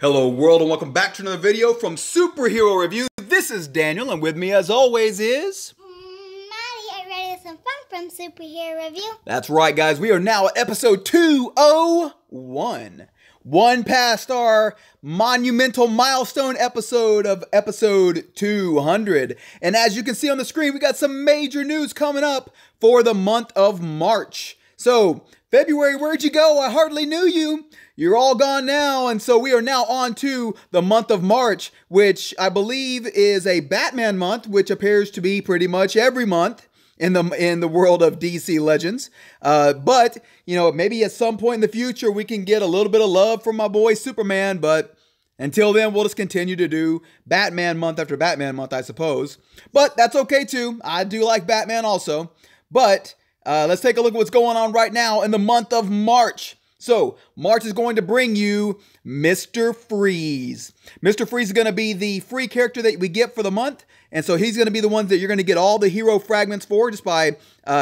Hello world and welcome back to another video from Superhero Review. This is Daniel and with me as always is... Maddie, are ready for some fun from Superhero Review? That's right guys, we are now at episode 201. One past our monumental milestone episode of episode 200. And as you can see on the screen, we got some major news coming up for the month of March. So, February, where'd you go? I hardly knew you. You're all gone now, and so we are now on to the month of March, which I believe is a Batman month, which appears to be pretty much every month in the world of DC Legends. But, you know, maybe at some point in the future we can get a little bit of love from my boy Superman, but until then we'll just continue to do Batman month after Batman month, I suppose. But that's okay too. I do like Batman also. But let's take a look at what's going on right now in the month of March. So, March is going to bring you Mr. Freeze. Mr. Freeze is going to be the free character that we get for the month. And so he's going to be the ones that you're going to get all the hero fragments for just by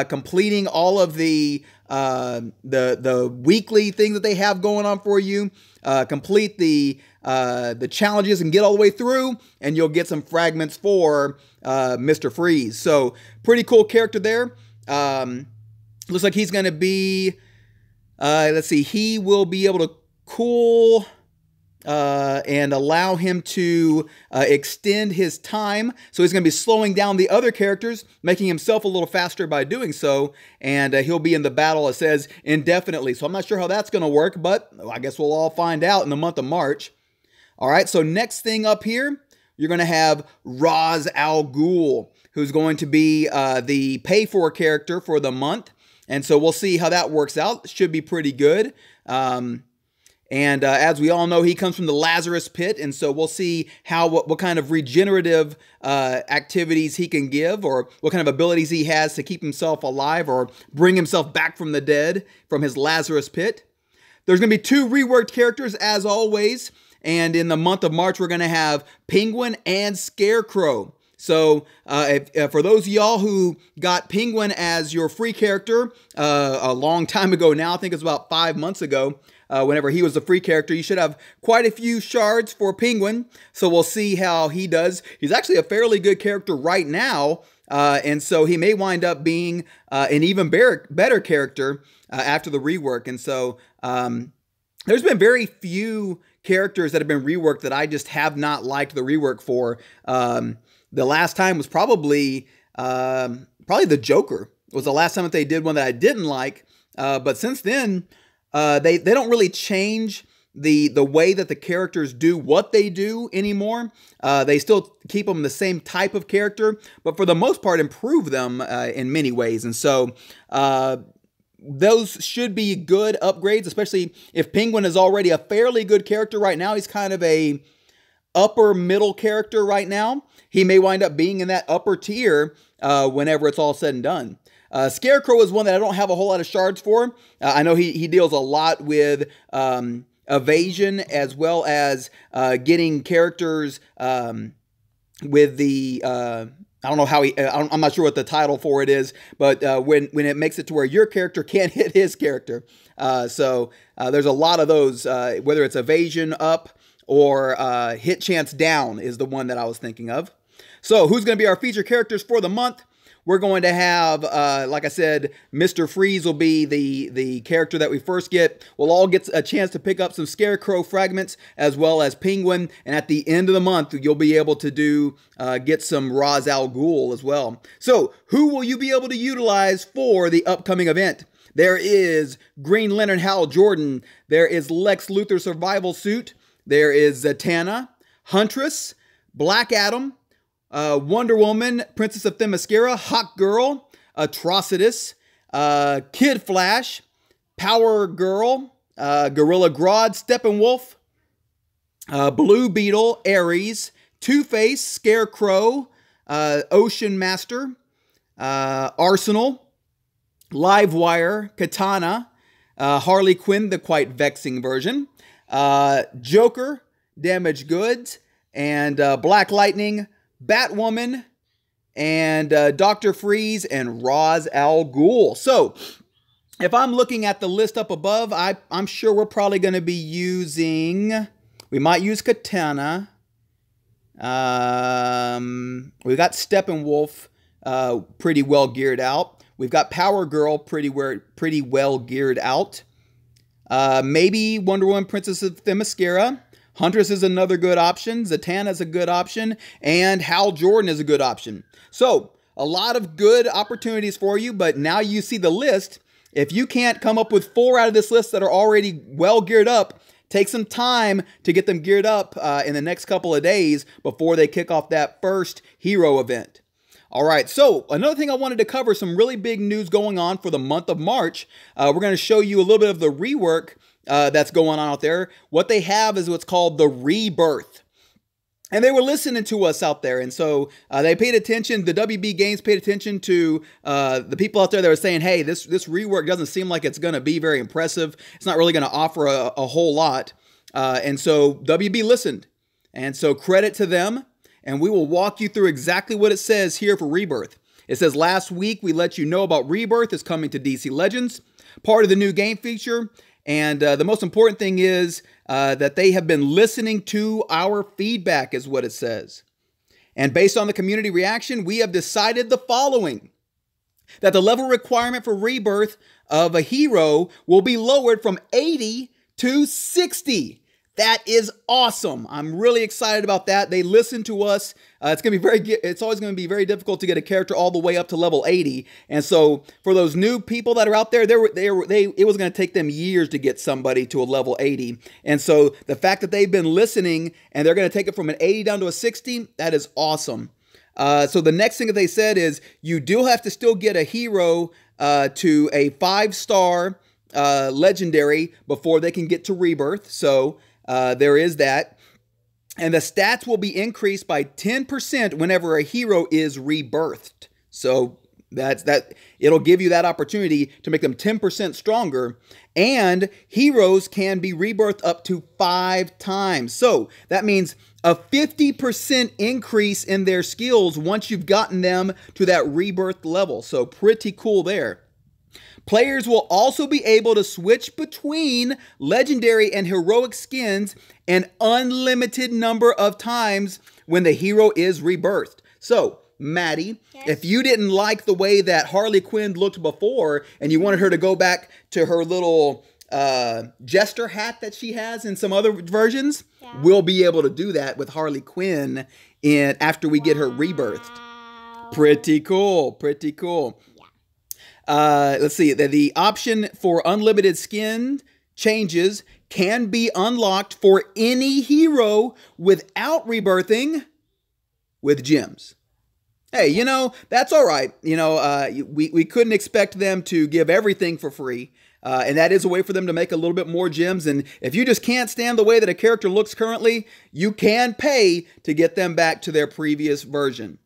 completing all of the weekly things that they have going on for you. Complete the challenges and get all the way through, and you'll get some fragments for Mr. Freeze. So, pretty cool character there. Looks like he's going to be... let's see, he will be able to cool and allow him to extend his time. So he's going to be slowing down the other characters, making himself a little faster by doing so. And he'll be in the battle, it says, indefinitely. So I'm not sure how that's going to work, but I guess we'll all find out in the month of March. All right, so next thing up here, you're going to have Ra's al Ghul, who's going to be the pay-for character for the month. And so we'll see how that works out. Should be pretty good. As we all know, he comes from the Lazarus Pit. And so we'll see how what kind of regenerative activities he can give, or what kind of abilities he has to keep himself alive or bring himself back from the dead from his Lazarus Pit. There's going to be two reworked characters as always. And in the month of March, we're going to have Penguin and Scarecrow. So, for those of y'all who got Penguin as your free character a long time ago now, I think it was about 5 months ago, whenever he was a free character, you should have quite a few shards for Penguin. So we'll see how he does. He's actually a fairly good character right now, and so he may wind up being an even better character after the rework. And so there's been very few characters that have been reworked that I just have not liked the rework for. The last time was probably the Joker was the last time that they did one that I didn't like. But since then, they don't really change the way that the characters do what they do anymore. They still keep them the same type of character, but for the most part improve them in many ways. And so those should be good upgrades, especially if Penguin is already a fairly good character right now. He's kind of a upper middle character right now. He may wind up being in that upper tier whenever it's all said and done. Scarecrow is one that I don't have a whole lot of shards for. I know he deals a lot with evasion, as well as getting characters with the... I don't know how I'm not sure what the title for it is, but when it makes it to where your character can't hit his character. So there's a lot of those, whether it's evasion up or hit chance down is the one that I was thinking of. So who's going to be our feature characters for the month? We're going to have, like I said, Mr. Freeze will be the character that we first get. We'll all get a chance to pick up some Scarecrow fragments as well as Penguin. And at the end of the month, you'll be able to get some Ra's al Ghul as well. So who will you be able to utilize for the upcoming event? There is Green Lantern Hal Jordan. There is Lex Luthor Survival Suit. There is Zatanna, Huntress, Black Adam, Wonder Woman, Princess of Themyscira, Hawk Girl, Atrocitus, Kid Flash, Power Girl, Gorilla Grodd, Steppenwolf, Blue Beetle, Ares, Two-Face, Scarecrow, Ocean Master, Arsenal, Livewire, Katana, Harley Quinn, the quite vexing version, Joker, Damaged Goods, and Black Lightning, Batwoman, and Dr. Freeze, and Ra's al Ghul. So, if I'm looking at the list up above, I'm sure we're probably going to be using We might use Katana. We got Steppenwolf pretty well geared out. We've got Power Girl pretty well geared out. Maybe Wonder Woman, Princess of Themyscira. Huntress is another good option. Zatanna is a good option. And Hal Jordan is a good option. So, a lot of good opportunities for you, but now you see the list. If you can't come up with 4 out of this list that are already well geared up, take some time to get them geared up in the next couple of days before they kick off that first hero event. All right, so another thing I wanted to cover, some really big news going on for the month of March. We're going to show you a little bit of the rework that's going on out there. What they have is what's called the Rebirth. And they were listening to us out there. And so they paid attention, the WB Games paid attention to the people out there that were saying, hey, this rework doesn't seem like it's going to be very impressive. It's not really going to offer a whole lot. And so WB listened. And so credit to them. And we will walk you through exactly what it says here for Rebirth. It says, last week we let you know about Rebirth is coming to DC Legends, part of the new game feature. And the most important thing is that they have been listening to our feedback, is what it says. And based on the community reaction, we have decided the following: that the level requirement for Rebirth of a hero will be lowered from 80 to 60. That is awesome. I'm really excited about that. They listened to us. It's always going to be very difficult to get a character all the way up to level 80. And so for those new people that are out there, it was going to take them years to get somebody to a level 80. And so the fact that they've been listening and they're going to take it from an 80 down to a 60, that is awesome. So the next thing that they said is you do have to still get a hero to a 5-star legendary before they can get to Rebirth. So there is that. And the stats will be increased by 10% whenever a hero is rebirthed. So it'll give you that opportunity to make them 10% stronger. And heroes can be rebirthed up to 5 times. So that means a 50% increase in their skills once you've gotten them to that rebirth level. So pretty cool there. Players will also be able to switch between legendary and heroic skins an unlimited number of times when the hero is rebirthed. So, Maddie, yes, if you didn't like the way that Harley Quinn looked before and you wanted her to go back to her little jester hat that she has in some other versions, yeah, we'll be able to do that with Harley Quinn after we get her rebirthed. Pretty cool. Pretty cool. Let's see, the option for unlimited skin changes can be unlocked for any hero without rebirthing with gems. Hey, you know, that's all right. You know, we couldn't expect them to give everything for free. And that is a way for them to make a little bit more gems. And if you just can't stand the way that a character looks currently, you can pay to get them back to their previous version.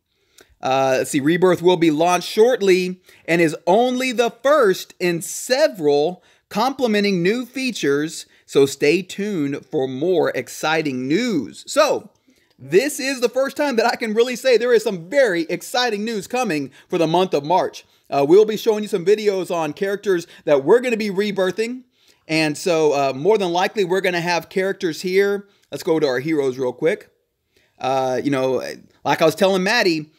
Let's see, Rebirth will be launched shortly and is only the first in several complementing new features, so stay tuned for more exciting news. So, this is the first time that I can really say there is some very exciting news coming for the month of March. We'll be showing you some videos on characters that we're going to be rebirthing, and so more than likely we're going to have characters here. Let's go to our heroes real quick. You know, like I was telling Maddie,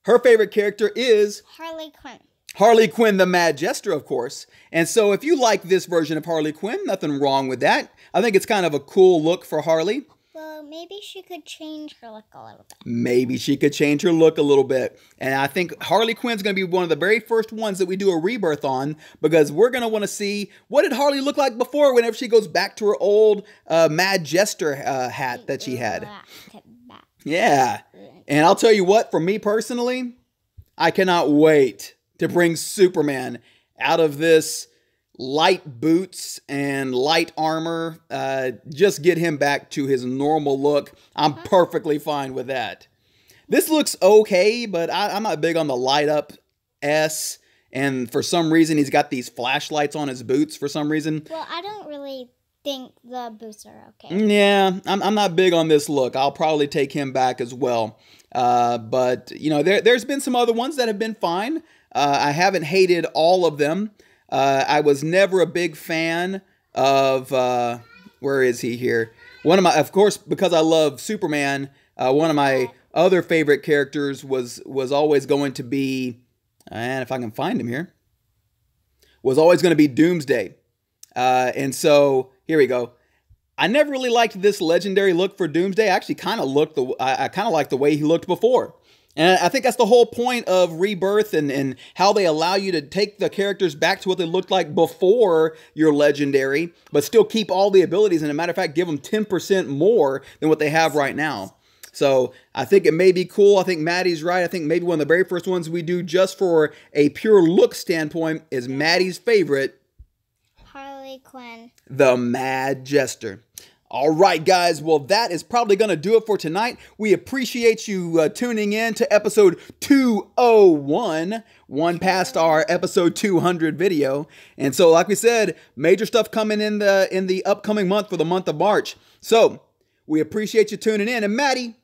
her favorite character is Harley Quinn. Harley Quinn, the Mad Jester, of course. And so if you like this version of Harley Quinn, nothing wrong with that. I think it's kind of a cool look for Harley. Well, maybe she could change her look a little bit. Maybe she could change her look a little bit. And I think Harley Quinn's going to be one of the very first ones that we do a rebirth on, because we're going to want to see, what did Harley look like before whenever she goes back to her old Mad Jester hat that she had. Yeah. And I'll tell you what, for me personally, I cannot wait to bring Superman out of this light boots and light armor. Just get him back to his normal look. I'm perfectly fine with that. This looks okay, but I'm not big on the light up S. And for some reason, he's got these flashlights on his boots for some reason. Well, I don't really think the boots are okay. Yeah, I'm not big on this look. I'll probably take him back as well. But, you know, there's been some other ones that have been fine. I haven't hated all of them. I was never a big fan of Where is he here? One of my, of course, because I love Superman, one of my other favorite characters was always going to be, and if I can find him here, was always going to be Doomsday. And so here we go. I never really liked this legendary look for Doomsday. I actually kind of I kind of like the way he looked before. And I think that's the whole point of Rebirth and how they allow you to take the characters back to what they looked like before you're legendary, but still keep all the abilities. And as a matter of fact, give them 10% more than what they have right now. So I think it may be cool. I think Maddie's right. I think maybe one of the very first ones we do just for a pure look standpoint is Maddie's favorite, Harley Quinn, the Mad Jester. All right, guys. Well, that is probably going to do it for tonight. We appreciate you tuning in to episode 201, one past our episode 200 video. And so, like we said, major stuff coming in the upcoming month for the month of March. So we appreciate you tuning in. And Maddie,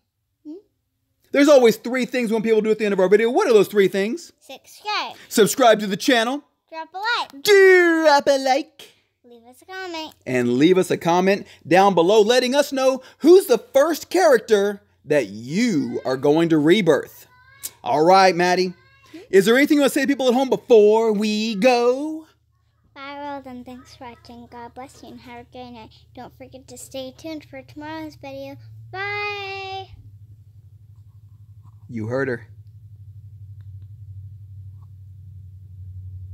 there's always 3 things we want people to do at the end of our video. What are those 3 things? subscribe, Subscribe to the channel. drop a like, Drop a like. leave us a comment. And leave us a comment down below letting us know who's the first character that you are going to rebirth. All right, Maddie. Is there anything you want to say to people at home before we go? Bye, world, and thanks for watching. God bless you and have a great night. Don't forget to stay tuned for tomorrow's video. Bye! You heard her.